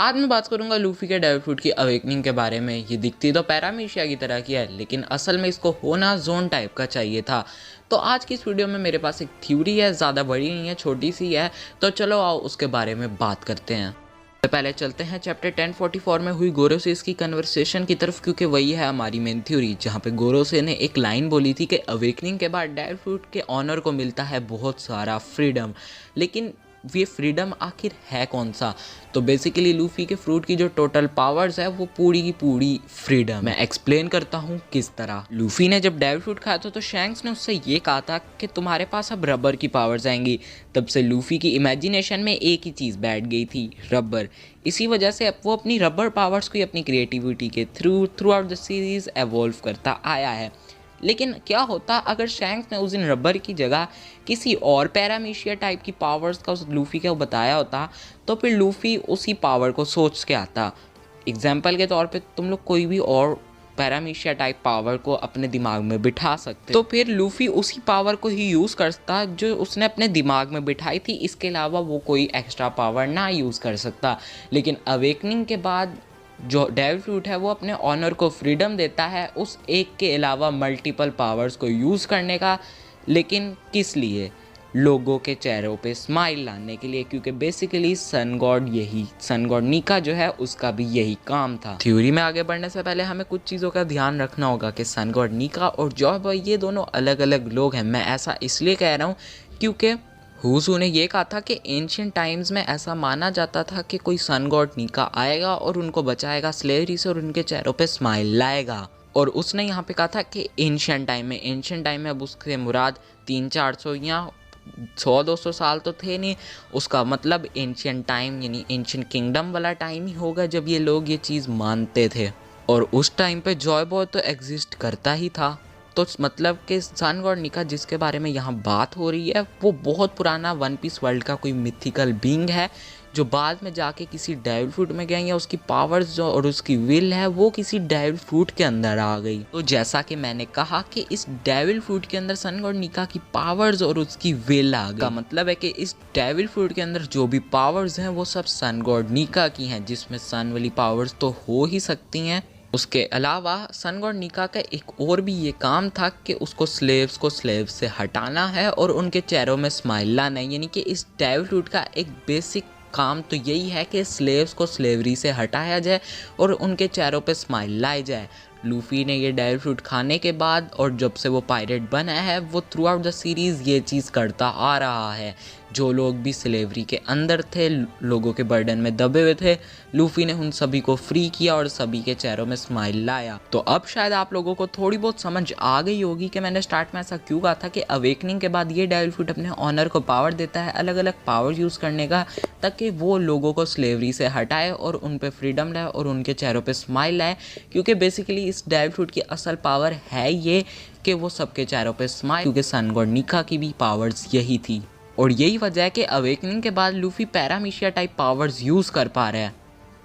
आज मैं बात करूंगा लूफी के डेविल फ्रूट की अवेकनिंग के बारे में। ये दिखती तो पैरामीशिया की तरह की है, लेकिन असल में इसको होना जोन टाइप का चाहिए था। तो आज की इस वीडियो में मेरे पास एक थ्योरी है, ज़्यादा बड़ी नहीं है, छोटी सी है। तो चलो आओ उसके बारे में बात करते हैं। तो पहले चलते हैं चैप्टर 1044 में हुई गोरो से इसकी कन्वर्सेशन की तरफ, क्योंकि वही है हमारी मेन थ्योरी, जहाँ पे गोरो से ने एक लाइन बोली थी कि अवेकनिंग के बाद डेविल फ्रूट के ऑनर को मिलता है बहुत सारा फ्रीडम। लेकिन ये फ्रीडम आखिर है कौन सा? तो बेसिकली लूफी के फ्रूट की जो टोटल पावर्स है वो पूरी की पूरी फ्रीडम। मैं एक्सप्लेन करता हूँ किस तरह। लूफी ने जब डेविल फ्रूट खाया था तो शैंक्स ने उससे ये कहा था कि तुम्हारे पास अब रबर की पावर्स आएंगी। तब से लूफी की इमेजिनेशन में एक ही चीज़ बैठ गई थी, रबर। इसी वजह से अब वो अपनी रबर पावर्स को अपनी क्रिएटिविटी के through out the series evolve करता आया है। लेकिन क्या होता अगर शैंक्स ने उस दिन रबर की जगह किसी और पैरामीशिया टाइप की पावर्स का उस लूफी को बताया होता, तो फिर लूफी उसी पावर को सोच के आता। एग्जाम्पल के तौर पे तुम लोग कोई भी और पैरामीशिया टाइप पावर को अपने दिमाग में बिठा सकते, तो फिर लूफी उसी पावर को ही यूज़ करता जो उसने अपने दिमाग में बिठाई थी। इसके अलावा वो कोई एक्स्ट्रा पावर ना यूज़ कर सकता। लेकिन अवेकनिंग के बाद जो डेविल फ्रूट है वो अपने ऑनर को फ्रीडम देता है उस एक के अलावा मल्टीपल पावर्स को यूज़ करने का। लेकिन किस लिए? लोगों के चेहरों पे स्माइल लाने के लिए, क्योंकि बेसिकली सन गॉड नीका जो है उसका भी यही काम था। थ्योरी में आगे बढ़ने से पहले हमें कुछ चीज़ों का ध्यान रखना होगा कि सन गॉड नीका और जॉय बॉय ये दोनों अलग अलग लोग हैं। मैं ऐसा इसलिए कह रहा हूँ क्योंकि हुसू ने यह कहा था कि एंशिएंट टाइम्स में ऐसा माना जाता था कि कोई सन गॉड नीका आएगा और उनको बचाएगा स्लेवरी से और उनके चेहरों पे स्माइल लाएगा। और उसने यहाँ पे कहा था कि एंशिएंट टाइम में अब उसके मुराद 300-400 या 100-200 साल तो थे नहीं। उसका मतलब एंशिएंट टाइम यानी एंशिएंट किंगडम वाला टाइम ही होगा जब ये लोग ये चीज़ मानते थे। और उस टाइम पे जॉय बॉय तो एग्जिस्ट करता ही था। तो मतलब कि सन गॉड नीका जिसके बारे में यहाँ बात हो रही है वो बहुत पुराना वन पीस वर्ल्ड का कोई मिथिकल बीइंग है, जो बाद में जाके किसी डेविल फ्रूट में गया, या उसकी पावर्स जो और उसकी विल है वो किसी डेविल फ्रूट के अंदर आ गई। तो जैसा कि मैंने कहा कि इस डेविल फ्रूट के अंदर सन गॉड नीका की पावर्स और उसकी विल आ गई, का मतलब है कि इस डेविल फ्रूट के अंदर जो भी पावर्स हैं वो सब सन गॉड नीका की हैं, जिसमें सन वाली पावर्स तो हो ही सकती हैं। उसके अलावा सन गॉड नीका का एक और भी ये काम था कि उसको स्लेव्स से हटाना है और उनके चेहरों में स्माइल लाना है। यानी कि इस डेविल फ्रूट का एक बेसिक काम तो यही है कि स्लेव्स को स्लेवरी से हटाया जाए और उनके चेहरों पे स्माइल लाई जाए। लूफी ने ये डेविल फ्रूट खाने के बाद और जब से वो पायरेट बना है वो थ्रू आउट द सीरीज़ ये चीज़ करता आ रहा है। जो लोग भी स्लेवरी के अंदर थे, लोगों के बर्डन में दबे हुए थे, लूफी ने उन सभी को फ्री किया और सभी के चेहरों में स्माइल लाया। तो अब शायद आप लोगों को थोड़ी बहुत समझ आ गई होगी कि मैंने स्टार्ट में ऐसा क्यों कहा था कि अवेकनिंग के बाद ये डेविल फ्रूट अपने ऑनर को पावर देता है अलग अलग पावर यूज़ करने का, ताकि वो लोगों को स्लेवरी से हटाए और उन पर फ्रीडम लाए और उनके चेहरों पर स्माइल लाए। क्योंकि बेसिकली इस डेविल फ्रूट की असल पावर है ये कि वो सबके चेहरों पे स्माइल, क्योंकि सन गॉड नीका की भी पावर्स यही थी। और यही वजह है कि अवेकनिंग के बाद लूफी पैरामीशिया टाइप पावर्स यूज़ कर पा रहा है,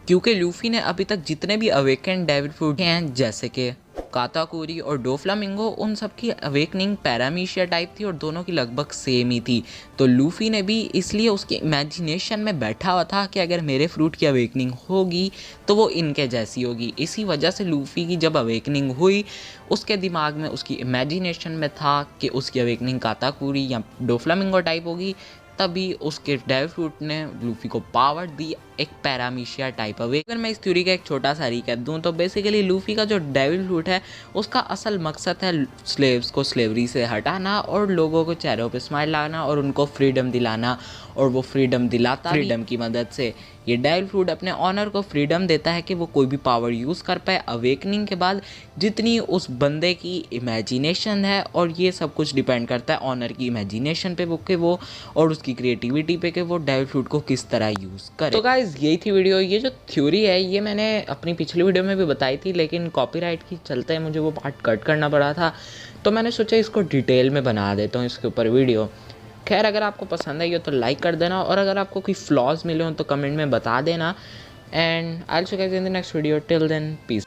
क्योंकि लूफी ने अभी तक जितने भी अवेकन डेविल फ्रूट हैं जैसे कि काताकुरी और डोफ्लामिंगो, उन सब की अवेकनिंग पैरामीशिया टाइप थी और दोनों की लगभग सेम ही थी। तो लूफी ने भी इसलिए उसकी इमेजिनेशन में बैठा हुआ था कि अगर मेरे फ्रूट की अवेकनिंग होगी तो वो इनके जैसी होगी। इसी वजह से लूफी की जब अवेकनिंग हुई उसके दिमाग में उसकी इमेजिनेशन में था कि उसकी अवेकनिंग काताकुरी या डोफ्लामिंगो टाइप होगी। तभी उसके डेविल फ्रूट ने लूफी को पावर दी एक पैरामीशिया टाइप। अगर मैं इस थ्योरी का एक छोटा सा रिकैप दूं तो बेसिकली लूफी का जो डेविल फ्रूट है उसका असल मकसद है स्लेव्स को स्लेवरी से हटाना और लोगों को चेहरों पे स्माइल लाना और उनको फ्रीडम दिलाना। और वो फ्रीडम दिलाता फ्रीडम की मदद से। ये डेविल फ्रूट अपने ऑनर को फ्रीडम देता है कि वो कोई भी पावर यूज़ कर पाए अवेकनिंग के बाद, जितनी उस बंदे की इमेजिनेशन है। और ये सब कुछ डिपेंड करता है ऑनर की इमेजिनेशन पे वो और उसकी क्रिएटिविटी पे कि वो डेविल फ्रूट को किस तरह यूज़ करे। तो गाइस यही थी वीडियो। ये जो थ्योरी है ये मैंने अपनी पिछली वीडियो में भी बताई थी, लेकिन कॉपीराइट की चलते मुझे वो पार्ट कट करना पड़ा था, तो मैंने सोचा इसको डिटेल में बना देता हूँ इसके ऊपर वीडियो। खैर अगर आपको पसंद आई हो तो लाइक कर देना, और अगर आपको कोई फ्लॉज मिले हो तो कमेंट में बता देना। And I will see you guys in the next video. Till then piece.